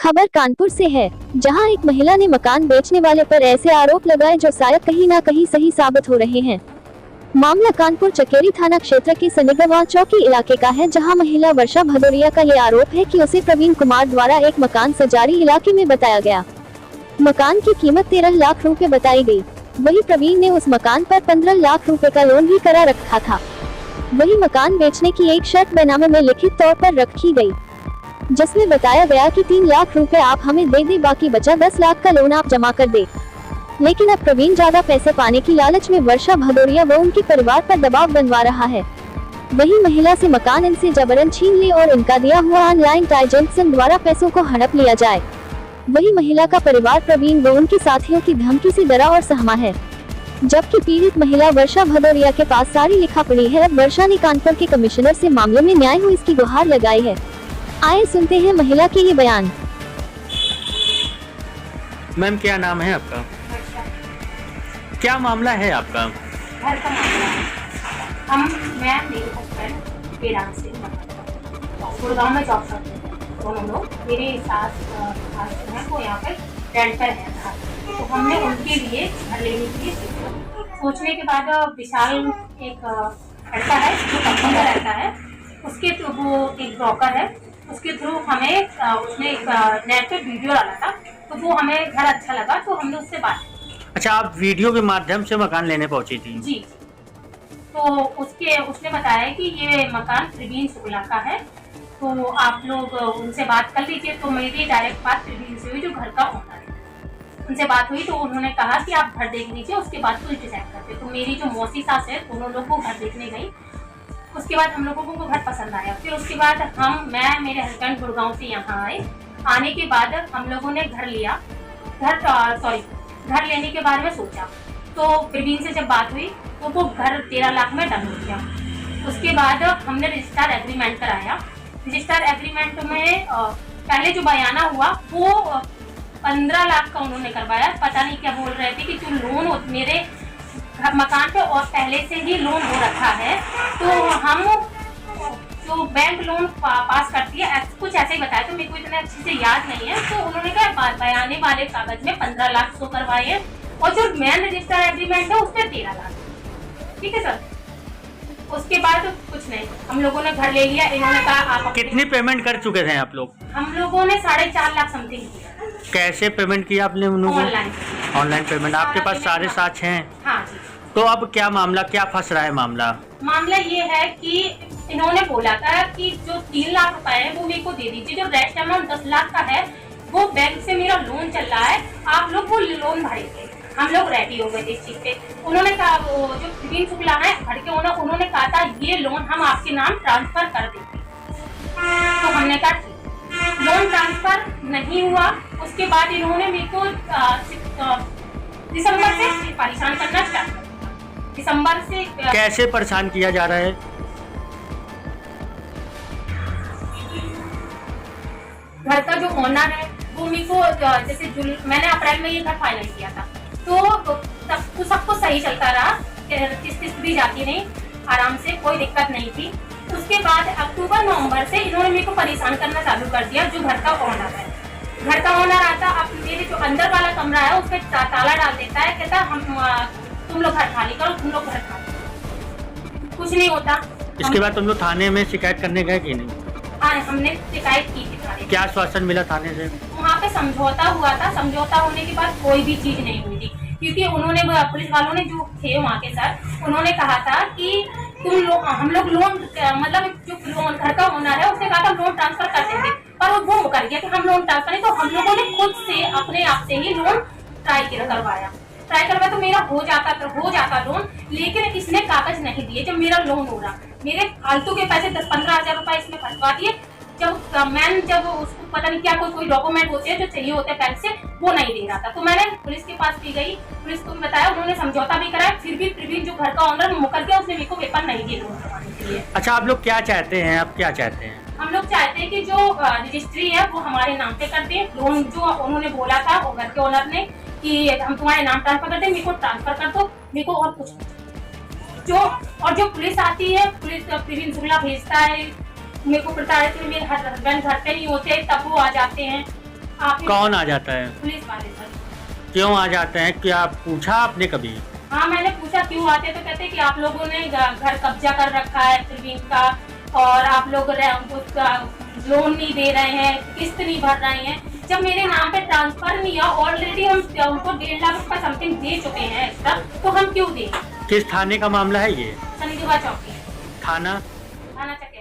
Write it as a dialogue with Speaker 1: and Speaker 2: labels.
Speaker 1: खबर कानपुर से है, जहां एक महिला ने मकान बेचने वाले पर ऐसे आरोप लगाए जो शायद कहीं ना कहीं सही साबित हो रहे हैं। मामला कानपुर चकेरी थाना क्षेत्र के सनेगवा चौकी इलाके का है, जहां महिला वर्षा भदौरिया का ये आरोप है कि उसे प्रवीण कुमार द्वारा एक मकान सजारी इलाके में बताया गया। मकान की कीमत 13 लाख रुपए बताई गई। वही प्रवीण ने उस मकान पर 15 लाख रुपए का लोन भी करा रखा था। वही मकान बेचने की एक शर्त बैनामे में लिखित तौर पर रखी गई, जिसमें बताया गया कि 3 लाख रुपए आप हमें दे दे, बाकी बचा 10 लाख का लोन आप जमा कर दे। लेकिन अब प्रवीण ज्यादा पैसे पाने की लालच में वर्षा भदौरिया व उनके परिवार पर दबाव बनवा रहा है। वही महिला से मकान इनसे जबरन छीन ले और इनका दिया हुआ ऑनलाइन ट्रांजैक्शन द्वारा पैसों को हड़प लिया जाए। वही महिला का परिवार प्रवीण व उनके साथियों की धमकी से डरा और सहमा है, जबकि पीड़ित महिला वर्षा भदौरिया के पास सारी लिखा पड़ी है। अब वर्षा ने कानपुर के कमिश्नर से मामले में न्याय हो इसकी गुहार लगाई है। आइए सुनते हैं महिला के ये बयान।
Speaker 2: मैम, क्या नाम है आपका? क्या मामला है आपका?
Speaker 3: घर का मामला है। मैं मेरे हस्बैंड बेराम से गुड़गांव में जॉब करते हैं दोनों लोग। मेरे सास जो है वो यहाँ पे रेंट पर है था, तो हमने उनके लिए घर लेने के लिए सोचने के बाद विशाल एक लड़का है जो कंपनी में रहता है, उसके थ्रू वो एक ब्रोकर है, उसके थ्रू हमें उसने एक नेट पे वीडियो डाला था, तो वो हमें घर अच्छा लगा तो हमने उससे बात की।
Speaker 2: अच्छा, आप वीडियो के माध्यम से मकान लेने पहुंची थी?
Speaker 3: जी। तो उसने बताया कि ये मकान प्रवीण शुक्ला का है, तो आप लोग उनसे बात कर लीजिए। तो मेरी डायरेक्ट बात प्रवीण से हुई जो घर का ओनर है, उनसे बात हुई तो उन्होंने कहा कि आप घर देख लीजिए, उसके बाद कुछ डिसाइड करते। तो मेरी जो मौसी सास है दोनों लोग को घर देखने गई, उसके बाद हम लोगों को घर पसंद आया। फिर उसके बाद मैं मेरे हस्बैंड गुड़गांव से यहाँ आए। आने के बाद हम लोगों ने घर लिया। घर लेने के बारे में सोचा, तो प्रवीण से जब बात हुई तो वो घर 13 लाख में डन हो गया। उसके बाद हमने रजिस्टर एग्रीमेंट कराया। रजिस्टर एग्रीमेंट में पहले जो बयाना हुआ वो 15 लाख का उन्होंने करवाया। पता नहीं क्या बोल रहे थे कि जो लोन मेरे मकान पे और पहले से ही लोन हो रखा है, तो हम जो बैंक लोन पास करती है कुछ ऐसे ही बताया, तो मेरे को इतने अच्छे से याद नहीं है। तो उन्होंने कहा बयाने वाले कागज में 15 लाख शो करवाए हैं और जो मेन रजिस्टर एग्रीमेंट है उसमें 13 लाख। ठीक है सर। उसके बाद कुछ नहीं, हम लोगों ने घर ले लिया। इन्होंने कहा आप
Speaker 2: कितनी पेमेंट कर चुके थे आप लोग?
Speaker 3: हम लोगों ने 4.5 लाख समथिंग किया।
Speaker 2: कैसे पेमेंट किया आपने? Online payment. आपके पास सारे साक्ष्य हैं?
Speaker 3: हाँ जी।
Speaker 2: तो अब क्या मामला, क्या फंस रहा है मामला
Speaker 3: ये है कि इन्होंने बोला था कि जो 3 लाख रुपए है वो मेरे को दे दीजिए, जो रेस्ट अमाउंट 10 लाख का है वो बैंक से मेरा लोन चल रहा है, आप लोग वो लोन भरेंगे। हम लोग रेडी हो गए थे इस चीज पे। उन्होंने कहा जो प्रवीण शुक्ला है घर के ओनर, उन्होंने कहा था ये लोन हम आपके नाम ट्रांसफर कर देंगे। तो हमने कहा ठीक। लोन ट्रांसफर नहीं हुआ। उसके बाद इन्होंने मेरे को दिसंबर से परेशान करना स्टार्ट किया। दिसंबर से
Speaker 2: कैसे परेशान किया जा रहा है?
Speaker 3: घर का जो ओनर है वो मेरे को जैसे मैंने अप्रैल में ये घर फाइनल किया था, तो सब कुछ सही चलता रहा, किस्त भी जाती नहीं, आराम से कोई दिक्कत नहीं थी। उसके बाद अक्टूबर नवंबर से इन्होंने मेरे को परेशान करना चालू कर दिया। जो घर का ओनर है, घर का ओनर आता, अब मेरे जो अंदर वाला कमरा है उसपे ताला डाल देता है, कहता हम तुम लोग घर खाली करो, तुम लोग घर खाली। कुछ नहीं होता।
Speaker 2: इसके बाद तुम लोग थाने में शिकायत करने गए कि नहीं?
Speaker 3: हाँ, हमने शिकायत की थी थाने।
Speaker 2: क्या आश्वासन मिला थाने से?
Speaker 3: वहाँ पे समझौता हुआ था। समझौता होने के बाद कोई भी चीज नहीं हुई थी, क्योंकि उन्होंने पुलिस वालों ने जो थे वहाँ के सर, उन्होंने कहा था कि हम लोग लोन मतलब जो लोन घर का ओनर है उसने कहा था लोन ट्रांसफर कर देंगे, पर वो मुकर गया कि हम लोन ट्रांसफर नहीं। तो हम लोगों ने खुद से अपने आप से ही लोन ट्राई करवाया तो मेरा हो जाता लोन, लेकिन इसने कागज नहीं दिए। जब मेरा लोन हो रहा, मेरे फालतू के पैसे 10-15 हजार रुपए इसमें फंसवा दिए। जब उसको पता नहीं क्या कोई डॉक्यूमेंट होते हैं जो चाहिए होते हैं बैंक से, वो नहीं दे रहा था। तो मैंने पुलिस के पास भी गई, पुलिस को बताया, उन्होंने समझौता भी कराया, फिर भी प्रवीण जो घर का ओनर मुकर गया, उसने मेरे को पेपर नहीं दिए लोन करवाने के लिए।
Speaker 2: अच्छा, आप लोग क्या चाहते हैं? आप क्या चाहते हैं?
Speaker 3: हम लोग चाहते हैं कि जो रजिस्ट्री है वो हमारे नाम पे कर दें। लोन जो उन्होंने बोला था घर के ओनर ने कि हम तुम्हारे नाम ट्रांसफर कर दें, मेरे को ट्रांसफर कर दो, मेरे को और कुछ जो पुलिस आती है, पुलिस प्रवीण शुक्ला भेजता है मेरे को प्रताड़ित। मेरे हस्बैंड घर पे नहीं होते तब वो आ जाते हैं, आप
Speaker 2: कौन आ जाता है?
Speaker 3: पुलिस वाले सर।
Speaker 2: क्यों आ जाते हैं? क्या पूछा आपने कभी?
Speaker 3: हाँ, मैंने पूछा क्यों आते, तो कहते कि आप लोगों ने घर कब्जा कर रखा है प्रवीण का, और आप लोग उसका लोन नहीं दे रहे हैं, किस्त नहीं भर रहे हैं। जब मेरे नाम पे ट्रांसफर नहीं है, ऑलरेडी हम उनको 1.5 लाख रुपए समथिंग दे चुके हैं एक्स्ट्रा, तो हम क्यों दें?
Speaker 2: किस थाने का मामला है ये?
Speaker 3: सनीजुबा चौकी,
Speaker 2: थाना?
Speaker 3: थाना चकेरी।